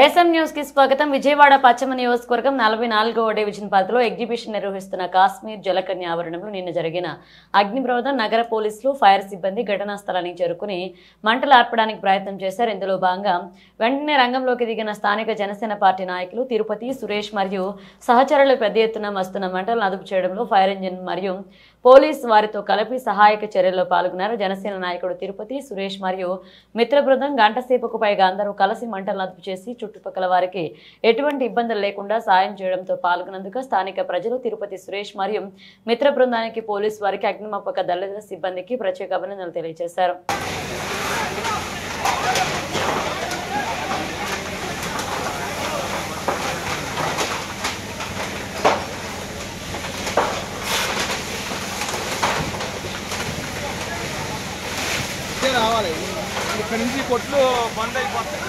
S M news కి స్వాగతం. విజయవాడ పశ్చిమ నియోజకవర్గం 44వ డివిజన్ పరిధిలో ఎగ్జిబిషన్ నిర్వహిస్తున్న కాశ్మీర్ జలకన్య ఆవరణంలో నిన్న జరిగిన అగ్ని ప్రమాదం నగర పోలీసులు ఫైర్ సిబ్బంది ఘటనా స్థలానికి చేరుకుని మంటలు ఆర్పడానికి ప్రయత్నం చేశారు. ఇందులో భాగంగా వెంటనే రంగంలోకి దిగిన స్థానిక జనసేన పార్టీ నాయకులు తిరుపతి సురేష్ మరియు సహచరులు పెద్ద ఎత్తున వస్తున్న మంటలను అదుపు చేయడంలో ఫైర్ ఇంజిన్ మరియు పోలీస్ వారితో కలిపి సహాయక చర్యల్లో పాల్గొన్నారు. జనసేన నాయకుడు తిరుపతి సురేష్ మరియు మిత్ర బృందం గంట సేపుకు పైగా అందరూ కలిసి మంటలను అదుపు చేసి చుట్టుపక్కల వారికి ఎటువంటి ఇబ్బందులు లేకుండా సాయం చేయడంతో పాల్గొన్నందుకు స్థానిక ప్రజలు తిరుపతి సురేష్ మరియు మిత్ర బృందానికి పోలీసు వారికి అగ్నిమాపక దళ సిబ్బందికి ప్రత్యేక అభినందనలు తెలియజేశారు. రావాలి ఇక్కడ నుంచి కొట్లు బంద్ అయిపోతాయి.